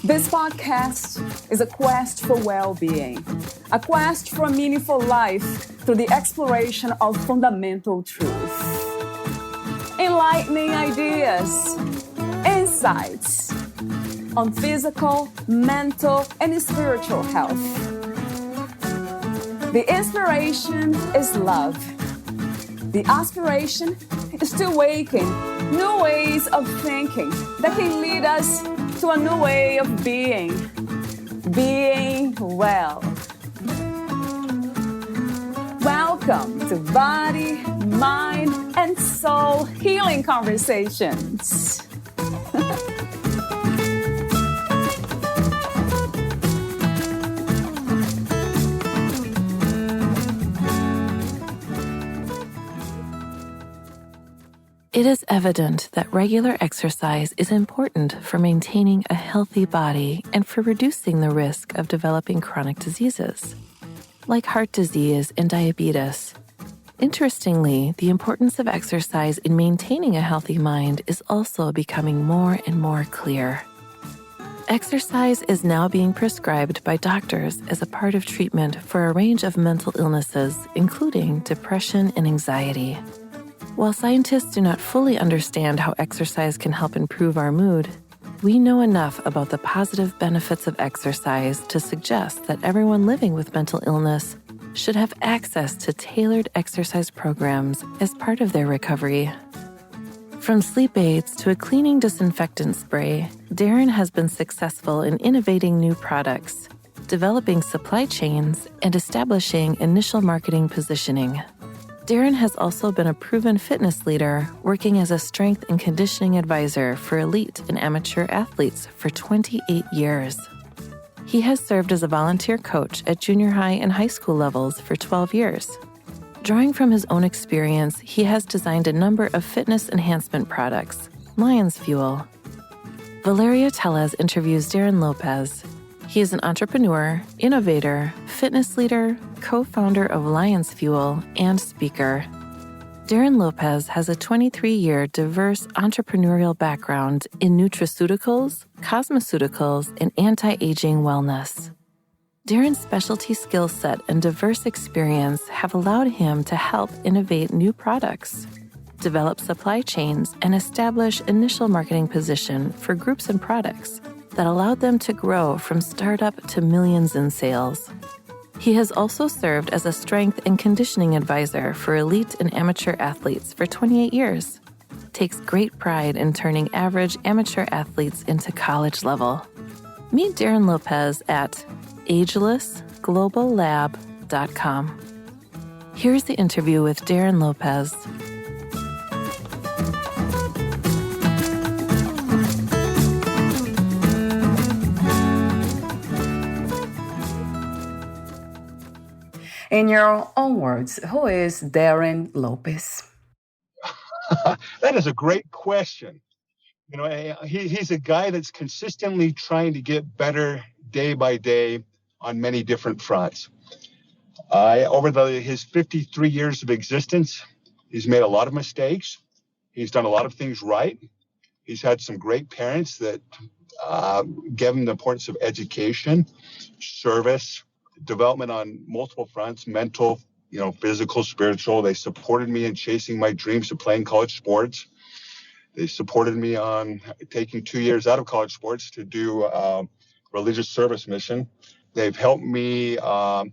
This podcast is a quest for well-being, a quest for a meaningful life through the exploration of fundamental truth. Enlightening ideas, insights on physical, mental, and spiritual health. The inspiration is love. The aspiration is to awaken new ways of thinking that can lead us to a new way of being well. Welcome to Body, Mind, and Soul Healing Conversations. It is evident that regular exercise is important for maintaining a healthy body and for reducing the risk of developing chronic diseases, like heart disease and diabetes. Interestingly, the importance of exercise in maintaining a healthy mind is also becoming more and more clear. Exercise is now being prescribed by doctors as a part of treatment for a range of mental illnesses, including depression and anxiety. While scientists do not fully understand how exercise can help improve our mood, we know enough about the positive benefits of exercise to suggest that everyone living with mental illness should have access to tailored exercise programs as part of their recovery. From sleep aids to a cleaning disinfectant spray, Darren has been successful in innovating new products, developing supply chains, and establishing initial marketing positioning. Darren has also been a proven fitness leader, working as a strength and conditioning advisor for elite and amateur athletes for 28 years. He has served as a volunteer coach at junior high and high school levels for 12 years. Drawing from his own experience, he has designed a number of fitness enhancement products, Lion's Fuel. Valeria Tellez interviews Darren Lopez. He is an entrepreneur, innovator, fitness leader, co-founder of Lion's Fuel, and speaker. Darren Lopez has a 23-year diverse entrepreneurial background in nutraceuticals, cosmeceuticals, and anti-aging wellness. Darren's specialty skill set and diverse experience have allowed him to help innovate new products, develop supply chains, and establish initial marketing position for groups and products that allowed them to grow from startup to millions in sales. He has also served as a strength and conditioning advisor for elite and amateur athletes for 28 years. Takes great pride in turning average amateur athletes into college level. Meet Darren Lopez at agelessgloballab.com. Here's the interview with Darren Lopez. In your own words, who is Darren Lopez? That is a great question. You know, he's a guy that's consistently trying to get better day by day on many different fronts. Over his 53 years of existence, he's made a lot of mistakes. He's done a lot of things right. He's had some great parents that gave him the importance of education, service, development on multiple fronts, mental, physical, spiritual. They supported me in chasing my dreams of playing college sports. They supported me on taking 2 years out of college sports to do religious service mission. They've helped me, they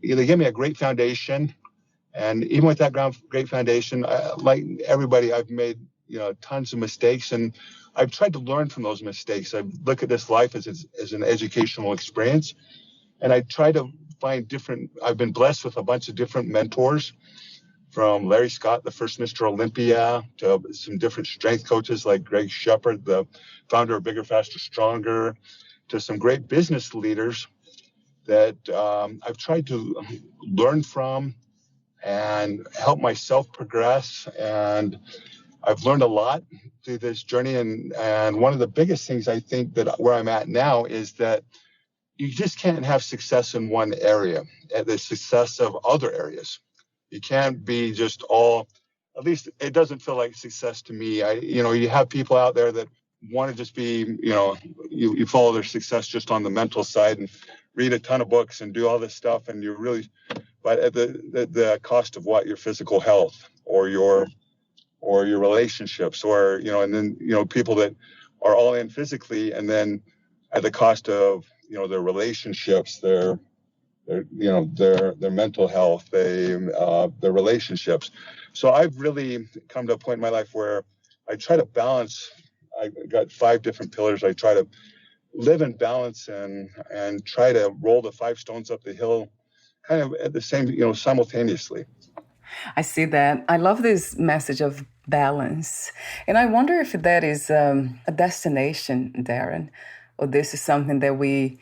gave me a great foundation. And even with that great foundation, like everybody, I've made tons of mistakes, and I've tried to learn from those mistakes. I look at this life as an educational experience. And I try to find I've been blessed with a bunch of different mentors, from Larry Scott, the first Mr. Olympia, to some different strength coaches like Greg Shepard, the founder of Bigger, Faster, Stronger, to some great business leaders that I've tried to learn from and help myself progress. And I've learned a lot through this journey. And one of the biggest things I think that where I'm at now is that you just can't have success in one area at the success of other areas. You can't be just all, at least it doesn't feel like success to me. You have people out there that want to just be, you follow their success just on the mental side and read a ton of books and do all this stuff, and but at the cost of what? Your physical health or your relationships, or and then people that are all in physically, and then at the cost of their relationships, their mental health, their relationships. So I've really come to a point in my life where I try to balance. I got 5 different pillars. I try to live in balance and try to roll the 5 stones up the hill kind of at the same, simultaneously. I see that. I love this message of balance. And I wonder if that is a destination, Darren, or this is something that we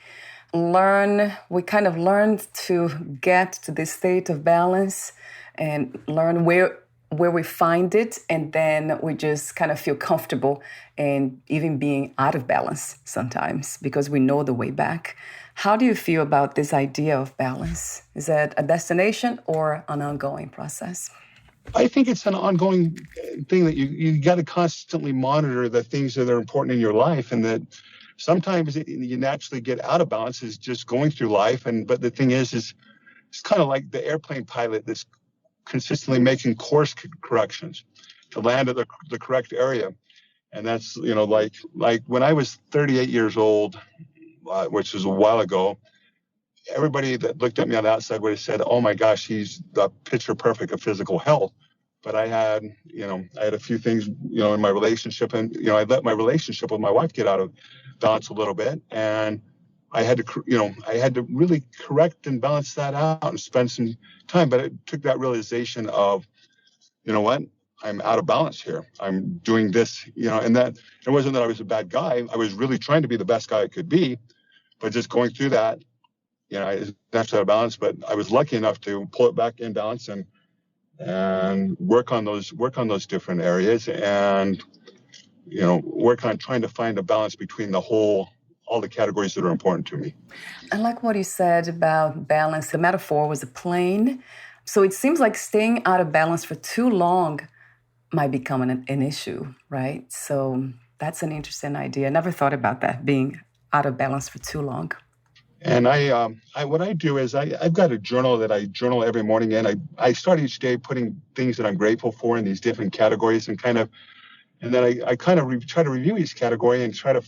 kind of learn to get to this state of balance and learn where we find it, and then we just kind of feel comfortable and even being out of balance sometimes because we know the way back. How do you feel about this idea of balance? Is that a destination or an ongoing process? I think it's an ongoing thing that you got to constantly monitor the things that are important in your life, and that sometimes you naturally get out of balance is just going through life. But the thing is it's kind of like the airplane pilot that's consistently making course corrections to land at the correct area. And that's, like when I was 38 years old, which was a while ago, everybody that looked at me on the outside would have said, oh my gosh, he's the picture perfect of physical health. But I had a few things, in my relationship, and, I let my relationship with my wife get out of balance a little bit. And I had to really correct and balance that out and spend some time. But it took that realization of, what? I'm out of balance here. I'm doing this, and that it wasn't that I was a bad guy. I was really trying to be the best guy I could be, but just going through that, I that's out of balance. But I was lucky enough to pull it back in balance and work on those different areas, and work on trying to find a balance between all the categories that are important to me. I like what you said about balance. The metaphor was a plane. So it seems like staying out of balance for too long might become an issue, right? So that's an interesting idea. I never thought about that, being out of balance for too long. And what I do is I've got a journal that I journal every morning, and I start each day putting things that I'm grateful for in these different categories, and then I kind of try to review each category and try to,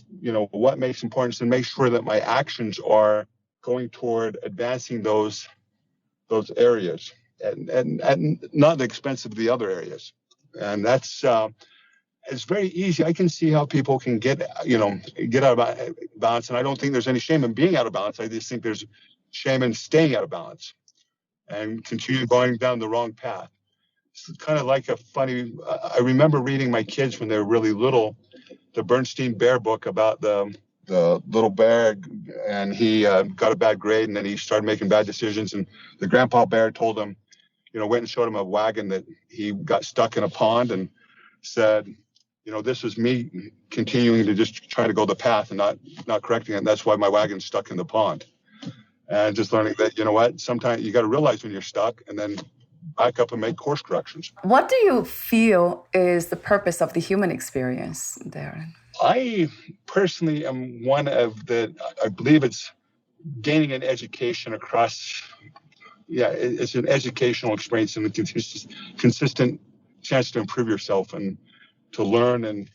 what makes importance, and make sure that my actions are going toward advancing those areas and not at the expense of the other areas. And that's, it's very easy. I can see how people can get out of balance. And I don't think there's any shame in being out of balance. I just think there's shame in staying out of balance and continue going down the wrong path. It's kind of like I remember reading my kids when they were really little, the Bernstein Bear book about the little bear, and he got a bad grade, and then he started making bad decisions. And the grandpa bear told him, went and showed him a wagon that he got stuck in a pond, and said, this is me continuing to just try to go the path and not correcting it. And that's why my wagon's stuck in the pond. And just learning that, sometimes you got to realize when you're stuck and then back up and make course corrections. What do you feel is the purpose of the human experience, Darren? I personally am I believe it's gaining an education across, it's an educational experience and a consistent chance to improve yourself and to learn.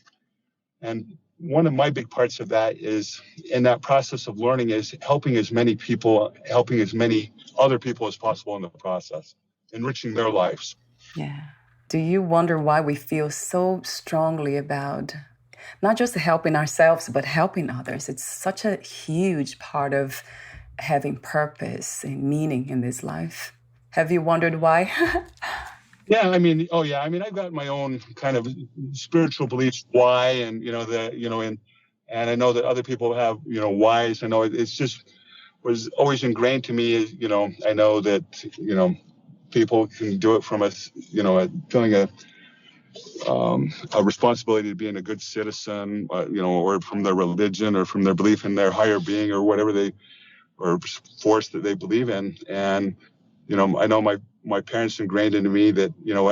And one of my big parts of that is, in that process of learning, is helping as many other people as possible in the process, enriching their lives. Yeah. Do you wonder why we feel so strongly about not just helping ourselves, but helping others? It's such a huge part of having purpose and meaning in this life. Have you wondered why? Yeah, I've got my own kind of spiritual beliefs why, and and I know that other people have whys. I know it's just was always ingrained to me. I know that people can do it from feeling a responsibility to being a good citizen, or from their religion, or from their belief in their higher being, or whatever or force that they believe in. And I know my parents ingrained into me that you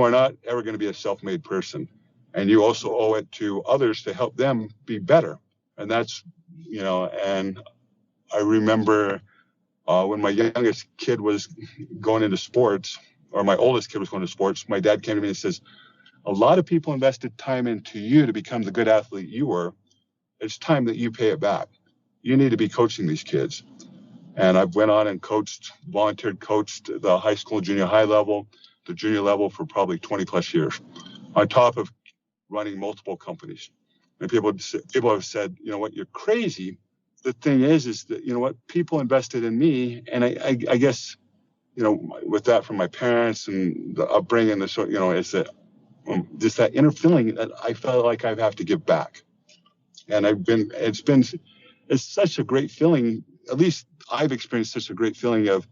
are not ever going to be a self-made person. and you also owe it to others to help them be better. And that's, and I remember when my youngest kid was going into sports, or my oldest kid was going to sports, my dad came to me and says, a lot of people invested time into you to become the good athlete you were. It's time that you pay it back. You need to be coaching these kids. And I went on and volunteered coached the high school, junior high level, the junior level for probably 20 plus years, on top of running multiple companies. And people have said, what, you're crazy. The thing is that, what, people invested in me. And I guess, with that from my parents and the upbringing, it's that just that inner feeling that I felt like I have to give back. And it's such a great feeling. At least I've experienced such a great feeling of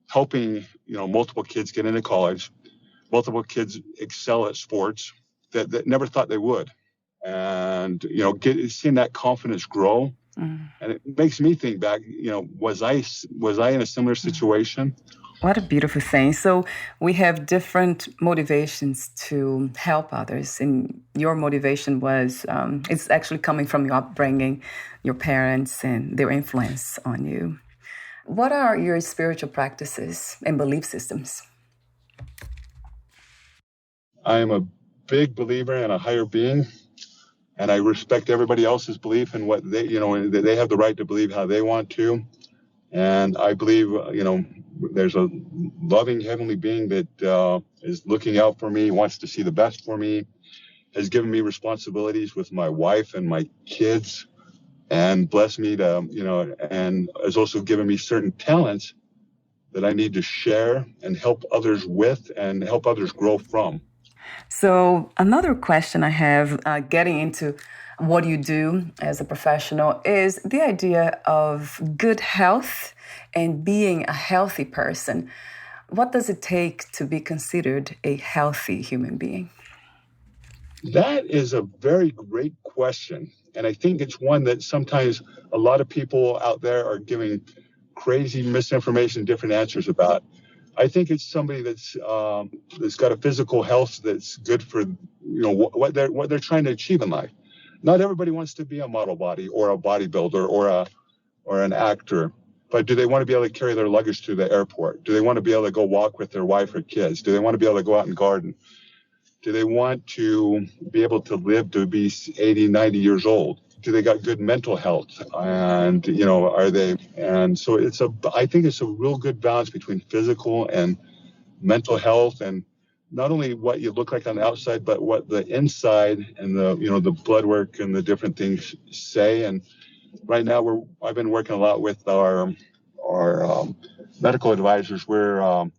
helping, multiple kids get into college, multiple kids excel at sports that never thought they would. And, seeing that confidence grow. And it makes me think back, was I in a similar situation? What a beautiful thing. So we have different motivations to help others. And your motivation was, it's actually coming from your upbringing, your parents and their influence on you. What are your spiritual practices and belief systems? I am a big believer in a higher being, and I respect everybody else's belief in what they have the right to believe how they want to. And I believe, there's a loving heavenly being that is looking out for me, wants to see the best for me, has given me responsibilities with my wife and my kids, and blessed me to, and has also given me certain talents that I need to share and help others with and help others grow from. So another question I have, getting into what you do as a professional, is the idea of good health and being a healthy person. What does it take to be considered a healthy human being? That is a very great question. And I think it's one that sometimes a lot of people out there are giving crazy misinformation, different answers about. I think it's somebody that's got a physical health that's good for what they're trying to achieve in life. Not everybody wants to be a model body or a bodybuilder or an actor, but do they want to be able to carry their luggage to the airport? Do they want to be able to go walk with their wife or kids? Do they want to be able to go out and garden? Do they want to be able to live to be 80, 90 years old? Do they got good mental health? And, are they? And so I think it's a real good balance between physical and mental health, and not only what you look like on the outside, but what the inside and the blood work and the different things say. And right now I've been working a lot with our medical advisors. We're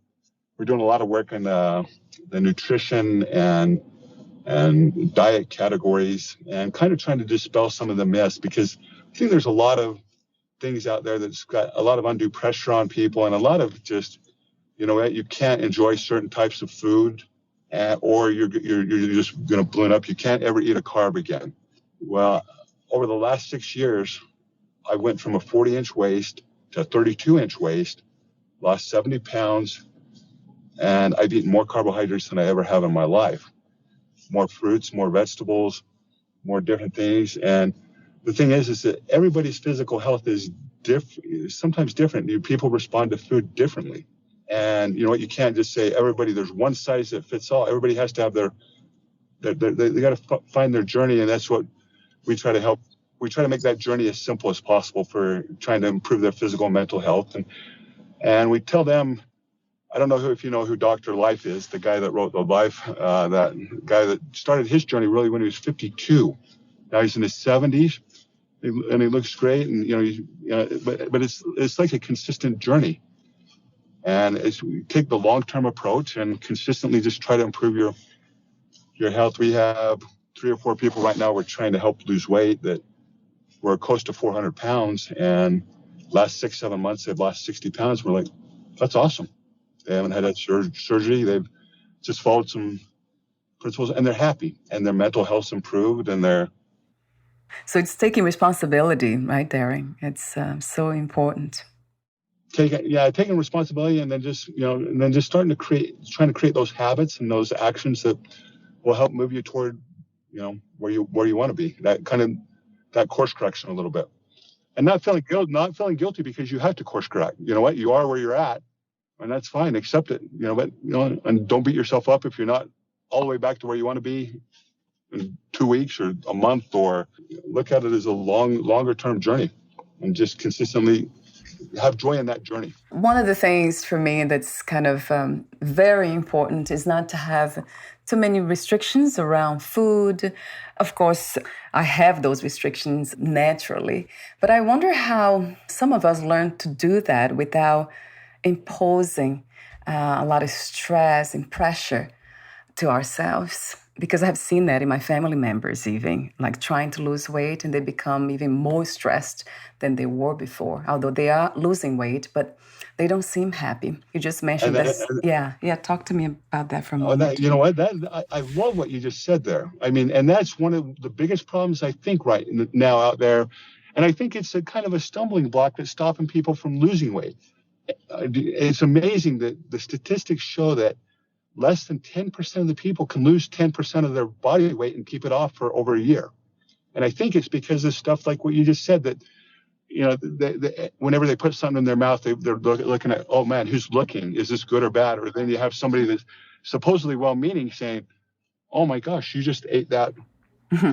doing a lot of work in the nutrition and diet categories, and kind of trying to dispel some of the myths, because I think there's a lot of things out there that's got a lot of undue pressure on people, and a lot of just, you can't enjoy certain types of food, or you're just going to balloon up. You can't ever eat a carb again. Well, over the last 6 years, I went from a 40-inch waist to a 32-inch waist, lost 70 pounds, and I've eaten more carbohydrates than I ever have in my life. More fruits, more vegetables, more different things. And the thing is that everybody's physical health is sometimes different. People respond to food differently. And you can't just say there's one size that fits all. Everybody has to have they got to find their journey. And that's what we try to help. We try to make that journey as simple as possible for trying to improve their physical and mental health. And we tell them, I don't know if you know who Dr. Life is, the guy that wrote The Life, that guy that started his journey really when he was 52. Now he's in his 70s, and he looks great. And but it's like a consistent journey, and we take the long-term approach and consistently just try to improve your health. We have 3 or 4 people right now we're trying to help lose weight that were close to 400 pounds, and last 6-7 months they've lost 60 pounds. We're like, that's awesome. They haven't had surgery. They've just followed some principles, and they're happy, and their mental health's improved, and they're. So it's taking responsibility, right, Darren? It's so important. Taking responsibility, and then just trying to create those habits and those actions that will help move you toward where you want to be. That course correction a little bit, and not feeling guilty because you have to course correct. You know what? You are where you're at, and that's fine. Accept it. And don't beat yourself up if you're not all the way back to where you want to be in 2 weeks or a month, or look at it as a longer term journey, and just consistently have joy in that journey. One of the things for me that's kind of very important is not to have too many restrictions around food. Of course, I have those restrictions naturally, but I wonder how some of us learn to do that without imposing a lot of stress and pressure to ourselves. Because I've seen that in my family members, even like trying to lose weight, and they become even more stressed than they were before. Although they are losing weight, but they don't seem happy. You just mentioned this. Yeah. Talk to me about that for a moment. You know what? I love what you just said there. I mean, and that's one of the biggest problems I think right now out there, and I think it's a kind of a stumbling block that's stopping people from losing weight. It's amazing that the statistics show that less than 10% of the people can lose 10% of their body weight and keep it off for over a year. And I think it's because of stuff like what you just said, that, whenever they put something in their mouth, they're looking at, oh man, who's looking? Is this good or bad? Or then you have somebody that's supposedly well-meaning saying, oh my gosh, you just ate that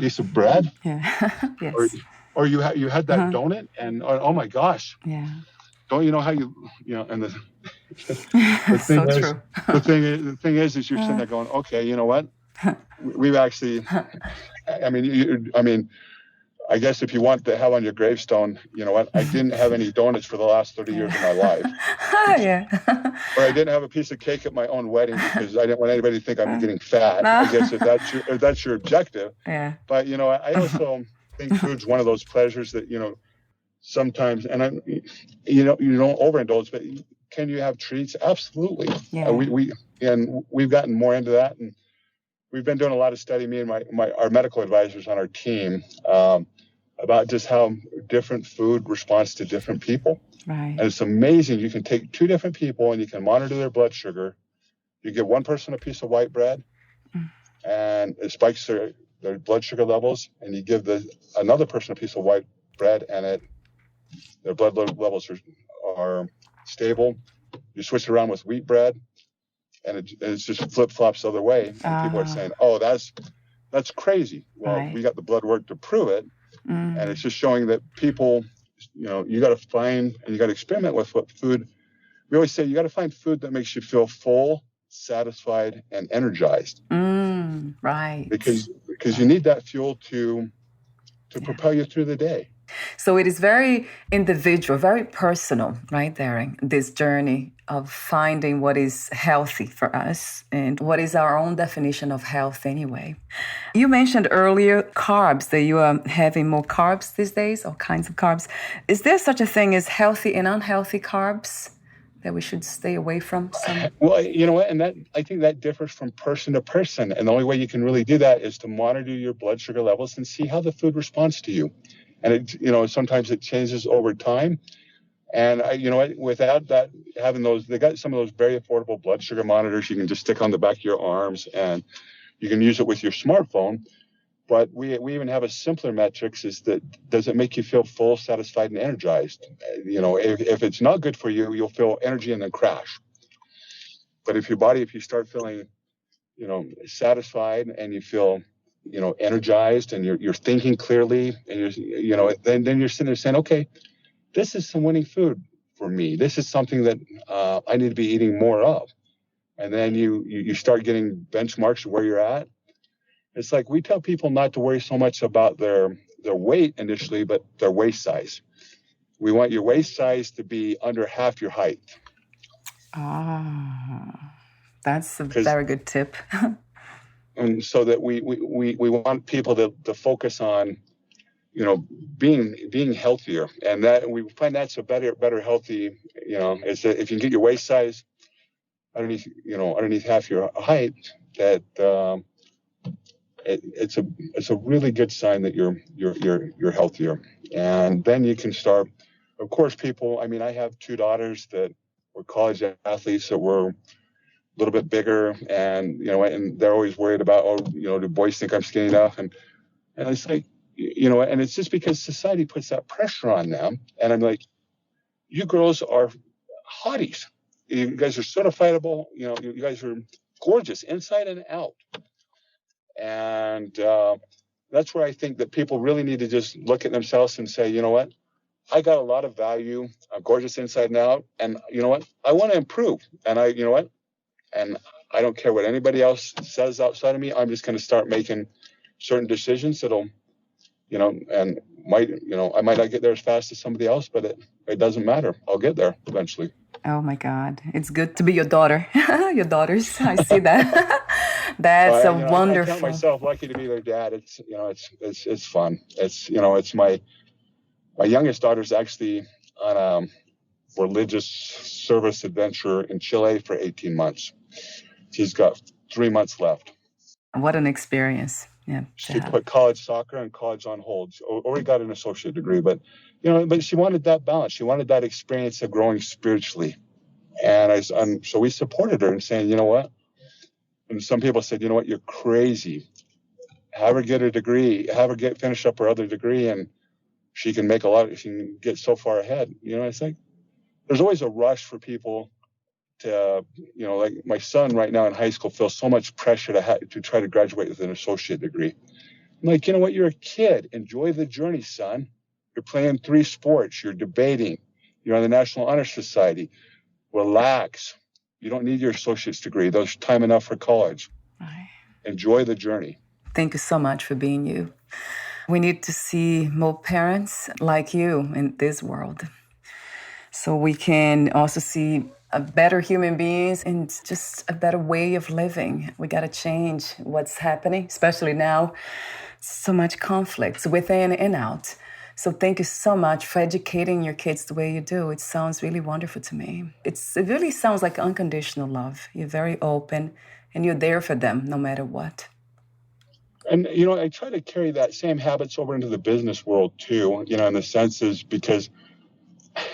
piece of bread? Yeah. Yes. Or you had that donut, and oh my gosh. Yeah. Don't you know how and the thing is you're sitting there going, okay, you know what? We've actually, I mean, I guess if you want to have on your gravestone, you know what? I didn't have any donuts for the last 30 years of my life. Yeah. Or I didn't have a piece of cake at my own wedding because I didn't want anybody to think I'm getting fat. I guess if that's your objective. Yeah. But, I also think food's one of those pleasures that, sometimes, and you don't overindulge, but can you have treats? Absolutely. Yeah. We've gotten more into that, and we've been doing a lot of study, me and our medical advisors on our team, about just how different food responds to different people. Right. And it's amazing. You can take two different people and you can monitor their blood sugar. You give one person a piece of white bread, and it spikes their blood sugar levels, and you give another person a piece of white bread, and their blood levels are stable. You switch it around with wheat bread, and it's just flip-flops the other way. And people are saying, oh, that's crazy. Well, we got the blood work to prove it. And it's just showing that people, you got to find and you got to experiment with what food. We always say you got to find food that makes you feel full, satisfied, and energized. Right. Because you need that fuel to propel you through the day. So it is very individual, very personal, right, Darren? This journey of finding what is healthy for us and what is our own definition of health anyway. You mentioned earlier carbs, that you are having more carbs these days, all kinds of carbs. Is there such a thing as healthy and unhealthy carbs that we should stay away from? Well, you know what? And I think that differs from person to person. And the only way you can really do that is to monitor your blood sugar levels and see how the food responds to you. And sometimes it changes over time. And without that, having they got some of those very affordable blood sugar monitors you can just stick on the back of your arms, and you can use it with your smartphone. But we even have a simpler metrics, is that does it make you feel full, satisfied, and energized? If it's not good for you, you'll feel energy and then crash. But if you start feeling, satisfied, and you feel, energized, and you're thinking clearly, and then you're sitting there saying, okay, this is some winning food for me. This is something that I need to be eating more of. And then you start getting benchmarks of where you're at. It's like we tell people not to worry so much about their weight initially, but their waist size. We want your waist size to be under half your height. That's a very good tip. And so that we want people to focus on, being healthier, and that we find that's a better healthy, is that if you can get your waist size underneath half your height, that it's a really good sign that you're healthier. And then you can start, of course, people. I mean, I have two daughters that were college athletes that were, little bit bigger, and and they're always worried about, oh, do boys think I'm skinny enough? And it's like, and it's just because society puts that pressure on them. And I'm like, you girls are hotties. You guys are certifiable. You guys are gorgeous inside and out. And that's where I think that people really need to just look at themselves and say, you know what? I got a lot of value. I'm gorgeous inside and out. And you know what? I want to improve. And and I don't care what anybody else says outside of me. I'm just going to start making certain decisions that'll, and I might not get there as fast as somebody else, but it doesn't matter. I'll get there eventually. Oh my God. It's good to be your daughter. Your daughters. I see that. That's a wonderful. I count myself lucky to be their dad. It's, it's fun. It's my youngest daughter's actually on a religious service adventure in Chile for 18 months. She's got 3 months left. What an experience. Yeah. She put college soccer and college on hold. She already got an associate degree, but she wanted that balance. She wanted that experience of growing spiritually. And so we supported her and saying, you know what? And some people said, you know what, you're crazy. Have her get a degree, have her finish up her other degree, and she can she can get so far ahead. It's like, there's always a rush for people to, like my son right now in high school feels so much pressure to try to graduate with an associate degree. I'm like, you know what? You're a kid. Enjoy the journey, son. You're playing 3 sports. You're debating. You're on the National Honor Society. Relax. You don't need your associate's degree. There's time enough for college. Right. Enjoy the journey. Thank you so much for being you. We need to see more parents like you in this world, so we can also see a better human beings and just a better way of living. We got to change what's happening, especially now. So much conflicts within and out. So thank you so much for educating your kids the way you do. It sounds really wonderful to me. It really sounds like unconditional love. You're very open and you're there for them no matter what. And, I try to carry that same habits over into the business world too, in the senses, because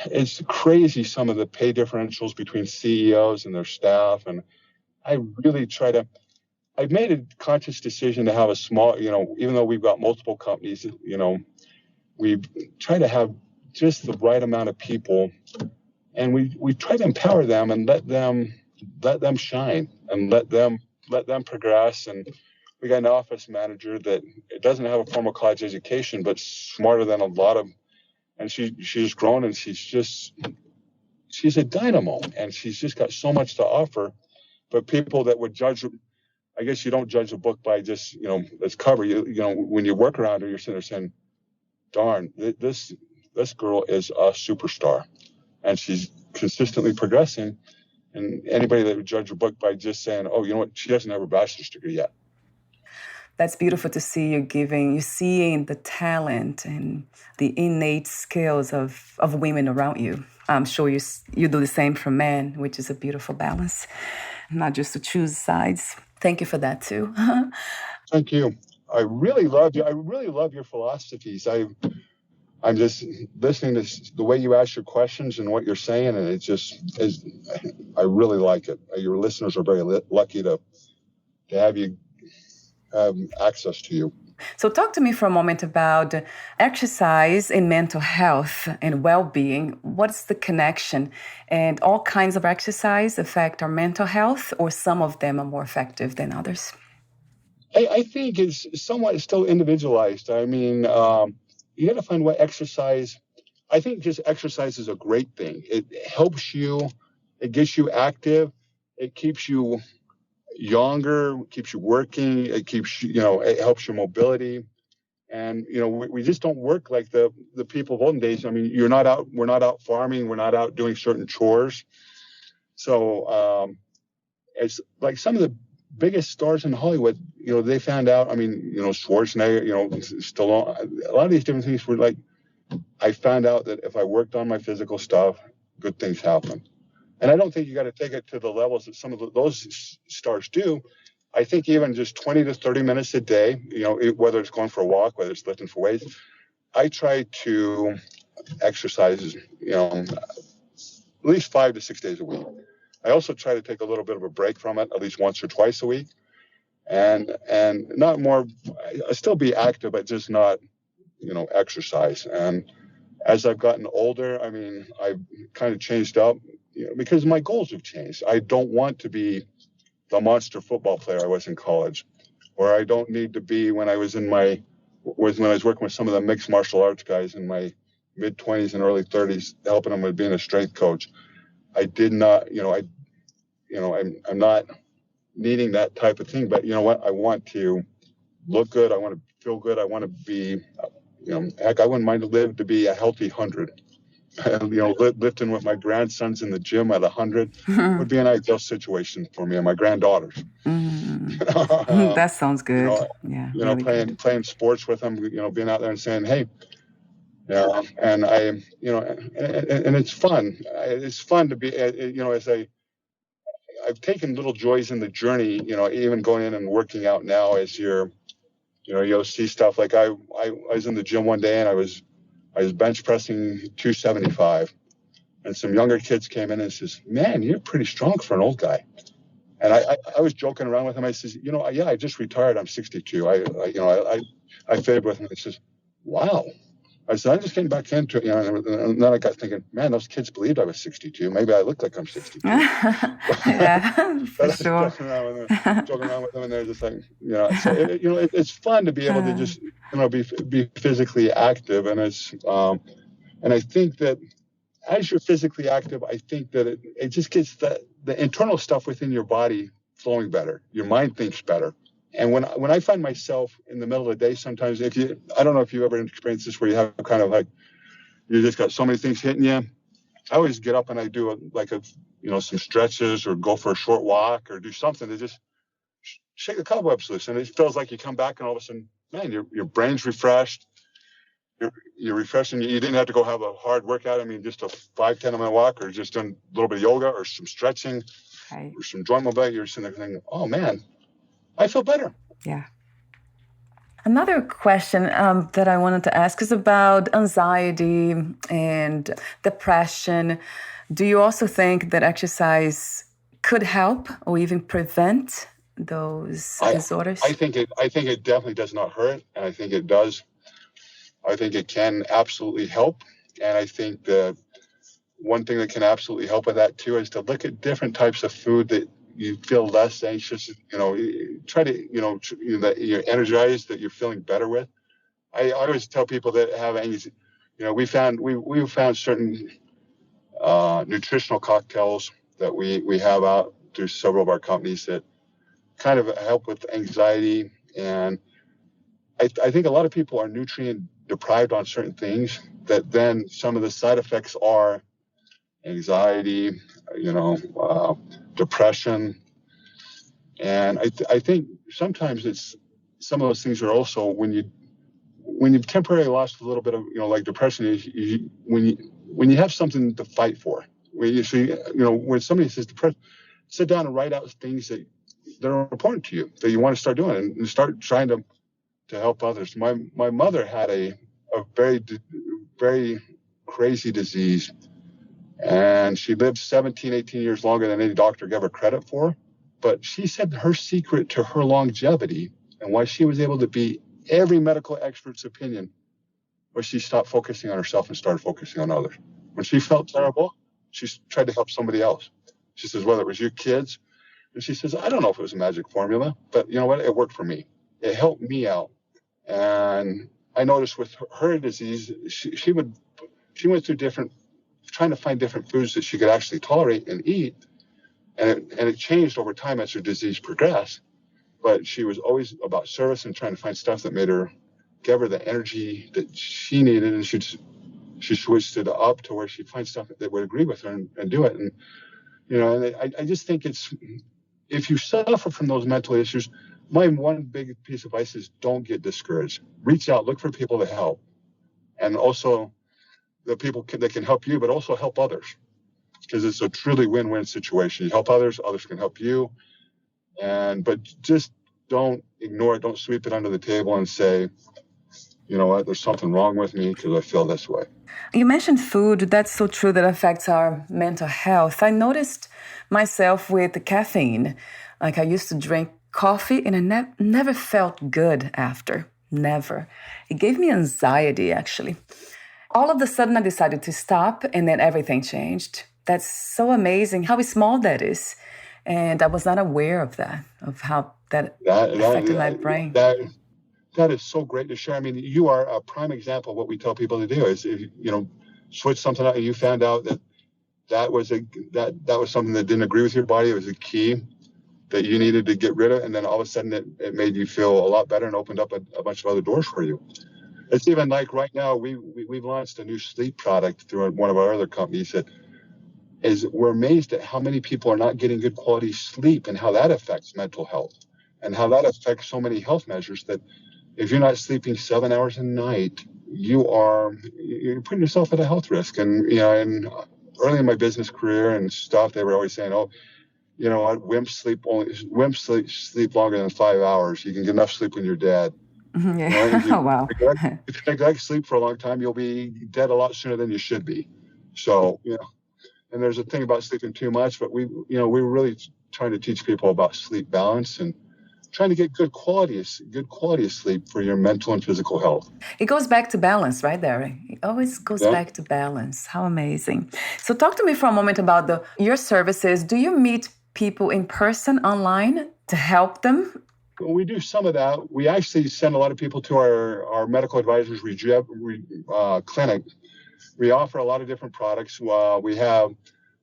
it's crazy some of the pay differentials between CEOs and their staff. And I really I've made a conscious decision to have a small, even though we've got multiple companies, we try to have just the right amount of people, and we try to empower them and let them shine and let them progress. And we got an office manager that doesn't have a formal college education, but smarter than a lot of, and she's grown, and she's a dynamo, and she's just got so much to offer. But people that would judge, I guess you don't judge a book by just, its cover. When you work around her, you're sitting there saying, darn, this girl is a superstar, and she's consistently progressing. And anybody that would judge a book by just saying, oh, you know what, she doesn't have a bachelor's degree yet. That's beautiful to see you seeing the talent and the innate skills of women around you. I'm sure you do the same for men, which is a beautiful balance, not just to choose sides. Thank you for that too. Thank you. I really love you. I really love your philosophies. I'm just listening to the way you ask your questions and what you're saying, and I really like it. Your listeners are very lucky to have you have access to you. So talk to me for a moment about exercise and mental health and well-being. What's the connection? And all kinds of exercise affect our mental health, or some of them are more effective than others? I think it's somewhat still individualized. I mean, you got to find what exercise. I think just exercise is a great thing. It helps you. It gets you active. It keeps you younger, keeps you working. It keeps it helps your mobility. And we just don't work like the people of olden days. I mean, we're not out farming. We're not out doing certain chores. So it's like some of the biggest stars in Hollywood, they found out, I mean, Schwarzenegger, Stallone, a lot of these different things were like, I found out that if I worked on my physical stuff, good things happen. And I don't think you got to take it to the levels that some of those stars do. I think even just 20 to 30 minutes a day, whether it's going for a walk, whether it's lifting for weights, I try to exercise, at least 5 to 6 days a week. I also try to take a little bit of a break from it, at least once or twice a week, and not more. I still be active, but just not, exercise. And as I've gotten older, I mean, I've kind of changed up, because my goals have changed. I don't want to be the monster football player I was in college, or I don't need to be when I was when I was working with some of the mixed martial arts guys in my mid-20s and early 30s, helping them with being a strength coach. I did not, I'm not needing that type of thing. But you know what? I want to look good. I want to feel good. I want to be, heck, I wouldn't mind to live to be a healthy 100. Lifting with my grandsons in the gym at 100 would be an ideal situation for me and my granddaughters. That sounds good. Really playing sports with them, being out there and saying, hey, and I, and it's fun. It's fun to be, as I've taken little joys in the journey, even going in and working out now as you'll see stuff like I was in the gym one day and I was bench pressing 275, and some younger kids came in and says, man, you're pretty strong for an old guy. And I was joking around with him. I says, yeah, I just retired. I'm 62. I fibbed with him. He says, wow. I said, I'm just getting back into it. And then I got thinking, man, those kids believed I was 62. Maybe I look like I'm 62. Yeah, for sure. Joking around with them, and they're just like, so it's fun to be able to just, be physically active. And and I think that as you're physically active, I think that it just gets the internal stuff within your body flowing better. Your mind thinks better. And when I find myself in the middle of the day, sometimes I don't know if you've ever experienced this where you have kind of like, you just got so many things hitting you. I always get up and I do some stretches or go for a short walk or do something to just shake the cobwebs loose. And it feels like you come back and all of a sudden, man, your brain's refreshed. You're refreshing. You didn't have to go have a hard workout. I mean, just a 5-10 minute walk or just doing a little bit of yoga or some stretching or some joint mobility. You're sitting there thinking, oh man, I feel better. Yeah. Another question that I wanted to ask is about anxiety and depression. Do you also think that exercise could help or even prevent those disorders? I think it definitely does not hurt, and I think it does. I think it can absolutely help, and I think that one thing that can absolutely help with that too is to look at different types of food that you feel less anxious, try to, that you're energized, that you're feeling better with. I always tell people that have anxiety, we found certain nutritional cocktails that we have out through several of our companies that kind of help with anxiety. And I think a lot of people are nutrient deprived on certain things that then some of the side effects are anxiety, depression. And I think sometimes it's some of those things are also when you've temporarily lost a little bit of, like depression, when you have something to fight for, when when somebody says depression, sit down and write out things that are important to you that you want to start doing and start trying to help others. My mother had a very, very crazy disease, and she lived 17, 18 years longer than any doctor gave her credit for. But she said her secret to her longevity and why she was able to be every medical expert's opinion was she stopped focusing on herself and started focusing on others. When she felt terrible, she tried to help somebody else. She says, whether it was your kids, and she says, I don't know if it was a magic formula, but you know what? It worked for me. It helped me out. And I noticed with her disease, she went through trying to find different foods that she could actually tolerate and eat. And it changed over time as her disease progressed. But she was always about service and trying to find stuff that give her the energy that she needed. And she switched it up to where she'd find stuff that would agree with her and do it. And, and I just think if you suffer from those mental issues, my one big piece of advice is don't get discouraged. Reach out, look for people to help. And also the people that can help you, but also help others. Because it's a truly win-win situation. You help others, others can help you. But just don't ignore it. Don't sweep it under the table and say, you know what, there's something wrong with me because I feel this way. You mentioned food. That's so true, that affects our mental health. I noticed myself with the caffeine. Like, I used to drink coffee and I never felt good after. Never. It gave me anxiety, actually. All of a sudden, I decided to stop, and then everything changed. That's so amazing how small that is. And I was not aware of that, of how that affected my brain. That is so great to share. I mean, you are a prime example of what we tell people to do is, if you know, switch something out and you found out that was something that didn't agree with your body. It was a key that you needed to get rid of. And then all of a sudden it made you feel a lot better and opened up a bunch of other doors for you. It's even like right now, we've launched a new sleep product through one of our other companies that is, we're amazed at how many people are not getting good quality sleep and how that affects mental health and how that affects so many health measures. That if you're not sleeping 7 hours a night, you're putting yourself at a health risk. And, you know, and early in my business career and stuff, they were always saying, oh, you know what, wimps sleep longer than 5 hours. You can get enough sleep when you're dead. Yeah. You know, if you, Oh, wow. if you neglect sleep for a long time, you'll be dead a lot sooner than you should be. So, you know, and there's a thing about sleeping too much, but we're really trying to teach people about sleep balance and trying to get good quality of sleep for your mental and physical health. It goes back to balance, right, Darren? It always goes back to balance. How amazing. So talk to me for a moment about your services. Do you meet people in person, online, to help them? We do some of that. We actually send a lot of people to our medical advisors clinic. We offer a lot of different products. We have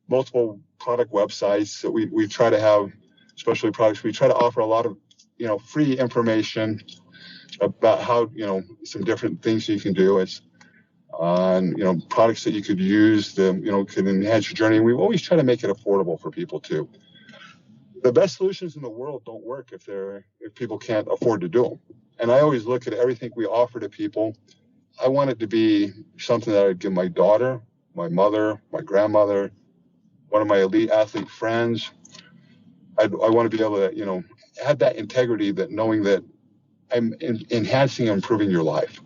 multiple product websites that we try to have, especially products. We try to offer a lot of, you know, free information about how, you know, some different things you can do. It's on, you know, products that you could use that, you know, can enhance your journey. And we always try to make it affordable for people too. The best solutions in the world don't work if people can't afford to do them. And I always look at everything we offer to people. I want it to be something that I'd give my daughter, my mother, my grandmother, one of my elite athlete friends. I want to be able to, you know, have that integrity, that knowing that I'm enhancing and improving your life,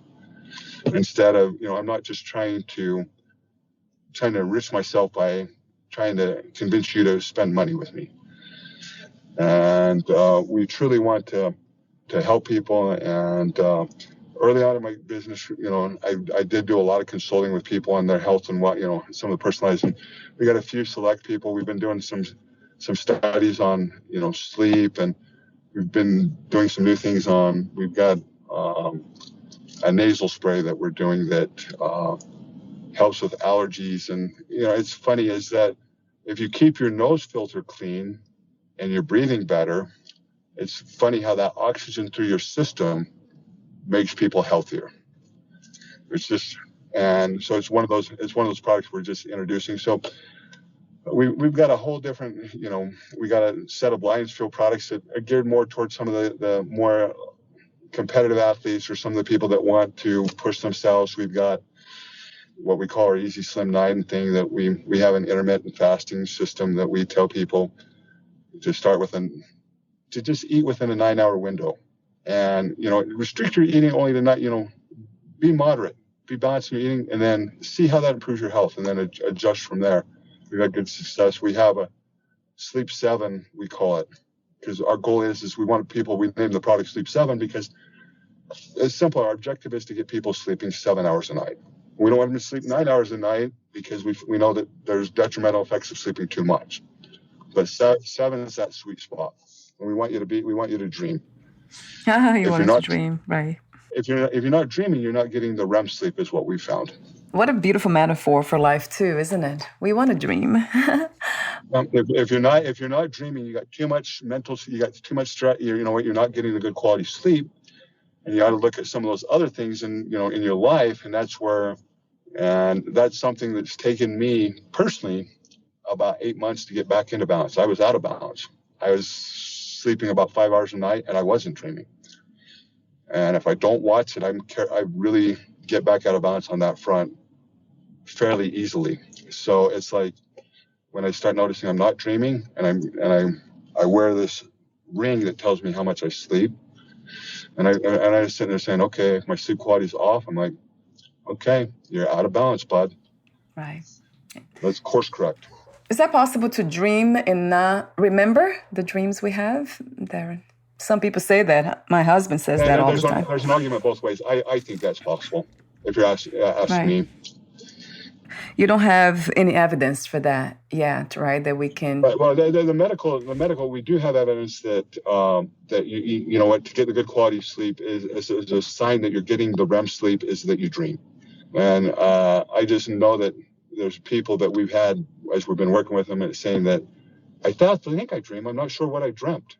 instead of, you know, I'm not just trying to enrich myself by trying to convince you to spend money with me. And we truly want to help people. And early on in my business, you know, I did do a lot of consulting with people on their health and what, you know, some of the personalizing. We got a few select people. We've been doing some studies on, you know, sleep, and we've been doing some new things on. We've got a nasal spray that we're doing that helps with allergies. And, you know, it's funny is that if you keep your nose filter clean and you're breathing better, it's funny how that oxygen through your system makes people healthier. It's just, and so it's one of those products we're just introducing. So we've got a whole different, you know, we got a set of Lions Field products that are geared more towards some of the more competitive athletes or some of the people that want to push themselves. We've got what we call our Easy Slim 9 thing, that we have an intermittent fasting system that we tell people to start with to just eat within a 9-hour window. And, you know, restrict your eating only to not, you know, be moderate, be balanced in your eating, and then see how that improves your health, and then adjust from there. We've had good success. We have a Sleep 7, we call it, because our goal is we want people, we name the product Sleep 7 because it's simple. Our objective is to get people sleeping 7 hours a night. We don't want them to sleep 9 hours a night because we know that there's detrimental effects of sleeping too much. But 7 is that sweet spot. And we want you to dream. You want to dream, right? If you're not dreaming, you're not getting the REM sleep, is what we found. What a beautiful metaphor for life too, isn't it? We want to dream. If you're not dreaming, you got too much you got too much stress. You know what? You're not getting the good quality sleep, and you got to look at some of those other things in your life, and that's something that's taken me personally about 8 months to get back into balance. I was out of balance. I was sleeping about 5 hours a night, and I wasn't dreaming. And if I don't watch it, I really get back out of balance on that front fairly easily. So it's like when I start noticing I'm not dreaming, and I wear this ring that tells me how much I sleep, And I was sitting there saying, okay, my sleep quality's off. I'm like, okay, you're out of balance, bud. Right. Let's course correct. Is that possible to dream and not remember the dreams we have, Darren? Some people say that. My husband says that all the time. There's an argument both ways. I think that's possible, if you're asking Right. me. You don't have any evidence for that yet, right? That we can. Right. Well, the medical, we do have evidence that that you know what, to get the good quality of sleep is a sign that you're getting the REM sleep is that you dream, and I just know that there's people that we've had as we've been working with them and saying that I think I dream. I'm not sure what I dreamt,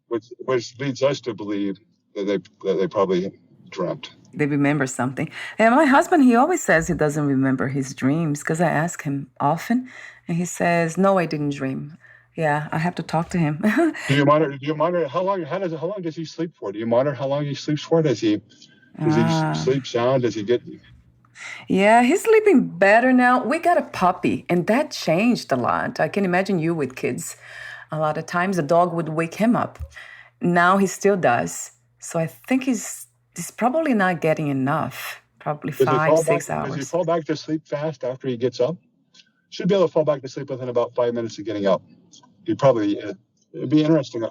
which leads us to believe that they probably dreamt. They remember something. And my husband, he always says he doesn't remember his dreams because I ask him often, and he says, "No, I didn't dream." Yeah, I have to talk to him. Do you monitor how long does he sleep for? Do you monitor how long he sleeps for? Does he sleep sound? Does he get? Yeah, he's sleeping better now. We got a puppy, and that changed a lot. I can imagine you with kids. A lot of times the dog would wake him up. Now he still does. So I think he's probably not getting enough. Probably 5, 6 hours. Does he fall back to sleep fast after he gets up? Should be able to fall back to sleep within about 5 minutes of getting up. It'd be interesting.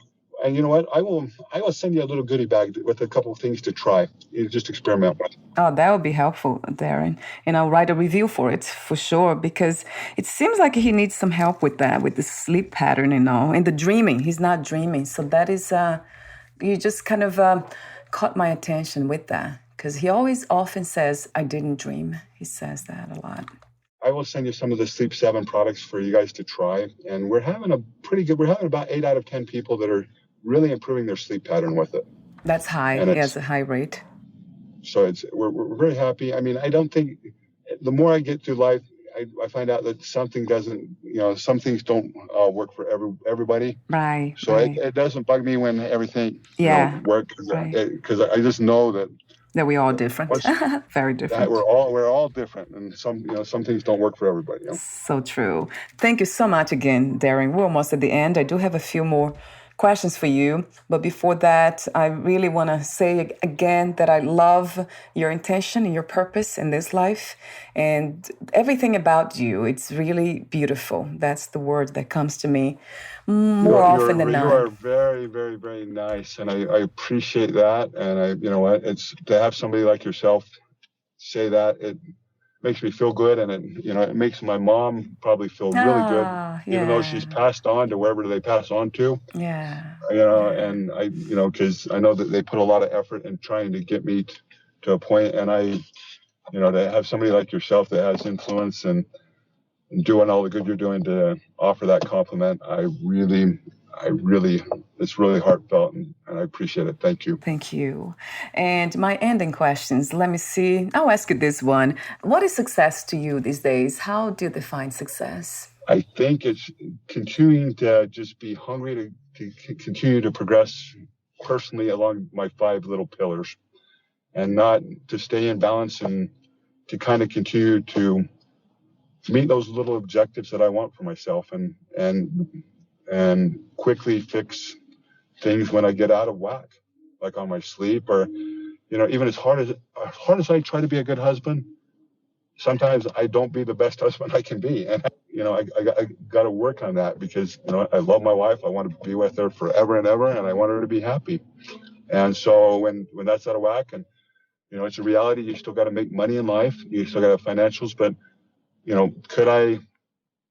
And you know what? I will send you a little goodie bag with a couple of things to try. You just experiment with. Oh, that would be helpful, Darren. And I'll write a review for it for sure, because it seems like he needs some help with that, with the sleep pattern and all, and the dreaming. He's not dreaming. So that is, you just kind of caught my attention with that, because he always often says, "I didn't dream." He says that a lot. I will send you some of the Sleep 7 products for you guys to try. And we're having about 8 out of 10 people that are really improving their sleep pattern with it. That's high. It's a high rate. So we're very happy. I mean, I don't think the more I get through life, I find out that something doesn't, some things don't work for everybody. Right. So right. It doesn't bug me when everything works, because I just know that we're all different. Very different. We're all different, and some things don't work for everybody. So true. Thank you so much again, Darren. We're almost at the end. I do have a few more questions for you. But before that, I really want to say again that I love your intention and your purpose in this life, and everything about you. It's really beautiful. That's the word that comes to me more often than not. You are very, very, very nice, and I appreciate that. And it's to have somebody like yourself say that, it makes me feel good, and it makes my mom probably feel really good, even though she's passed on to wherever they pass on to. Yeah. And because I know that they put a lot of effort in trying to get me to a point, and to have somebody like yourself that has influence and doing all the good you're doing to offer that compliment, it's really heartfelt, and I appreciate it. Thank you. Thank you. And my ending questions, let me see. I'll ask you this one. What is success to you these days? How do you define success? I think it's continuing to just be hungry to continue to progress personally along my 5 little pillars, and not to stay in balance, and to kind of continue to meet those little objectives that I want for myself, and quickly fix things when I get out of whack, like on my sleep, or even as hard as I try to be a good husband, sometimes I don't be the best husband I can be, and I got to work on that, because I love my wife. I want to be with her forever and ever, and I want her to be happy. And so when that's out of whack, and it's a reality, you still got to make money in life, you still got to have financials, but could I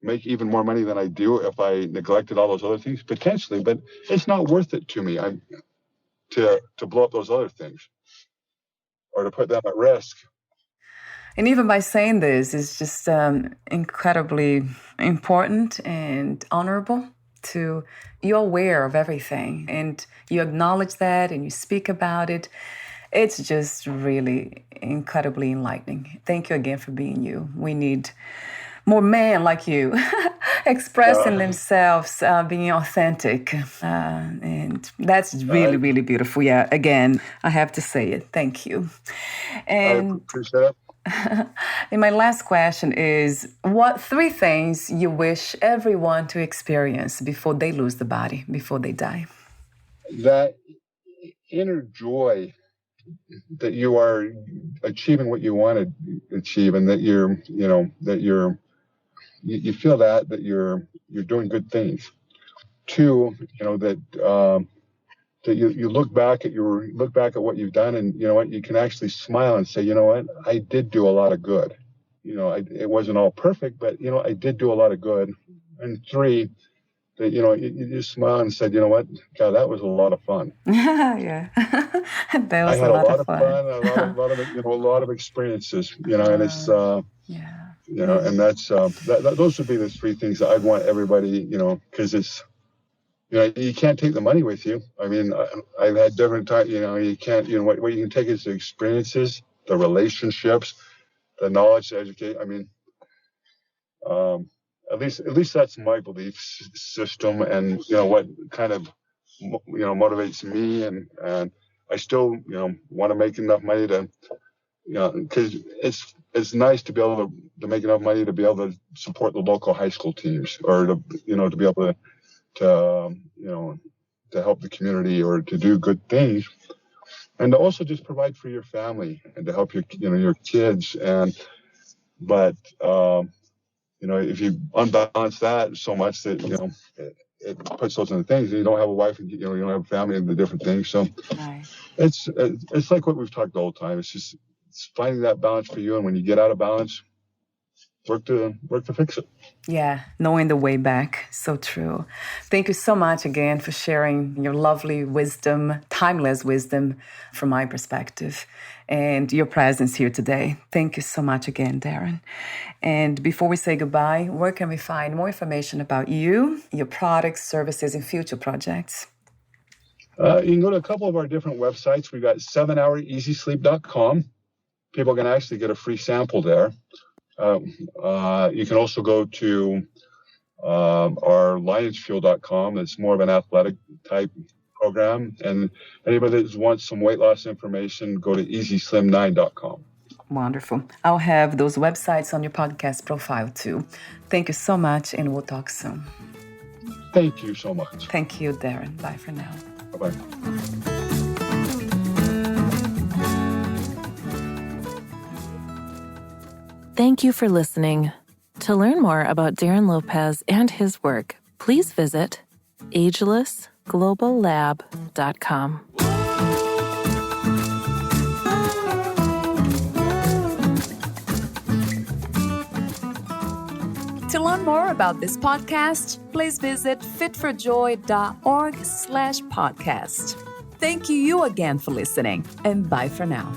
make even more money than I do if I neglected all those other things? Potentially, but it's not worth it to me. To blow up those other things, or to put them at risk. And even by saying this, it's just incredibly important and honorable to you're aware of everything, and you acknowledge that, and you speak about it. It's just really incredibly enlightening. Thank you again for being you. We need more men like you expressing themselves, being authentic. And that's really, really beautiful. Yeah, again, I have to say it. Thank you. And I appreciate it. And my last question is, what 3 things you wish everyone to experience before they lose the body, before they die? That inner joy that you are achieving what you want to achieve, and that you feel that you're doing good things. Two, that you look back at what you've done, and you know what, you can actually smile and say, you know what, I did do a lot of good. It wasn't all perfect, but I did do a lot of good. And three, that you just smile and said, you know what, God, that was a lot of fun. Yeah, that I was a had a lot lot of of fun. fun, a lot of experiences, and it's Yeah. and that's those would be the three things that I'd want everybody, because it's, you can't take the money with you. I mean, I've had different times, you can't, what you can take is the experiences, the relationships, the knowledge to educate. I mean, at least that's my belief system, and what kind of motivates me, and I still want to make enough money to, because it's nice to be able to make enough money to be able to support the local high school teams, or to to be able to help the community, or to do good things, and to also just provide for your family, and to help your kids. But if you unbalance that so much that it puts those in the things, and you don't have a wife, and you don't have a family, and the different things. So Right. it's like what we've talked the whole time. It's finding that balance for you, and when you get out of balance, work to fix it. Yeah, knowing the way back. So true. Thank you so much again for sharing your lovely wisdom, timeless wisdom from my perspective, and your presence here today. Thank you so much again, Darren. And before we say goodbye, where can we find more information about you, your products, services, and future projects? You can go to a couple of our different websites. We've got 7houreasysleep.com. People can actually get a free sample there. You can also go to our lionsfuel.com. It's more of an athletic type program. And anybody that wants some weight loss information, go to easyslim9.com. Wonderful. I'll have those websites on your podcast profile too. Thank you so much, and we'll talk soon. Thank you so much. Thank you, Darren. Bye for now. Bye-bye. Thank you for listening. To learn more about Darren Lopez and his work, please visit agelessgloballab.com. To learn more about this podcast, please visit fitforjoy.org/podcast. Thank you again for listening, and bye for now.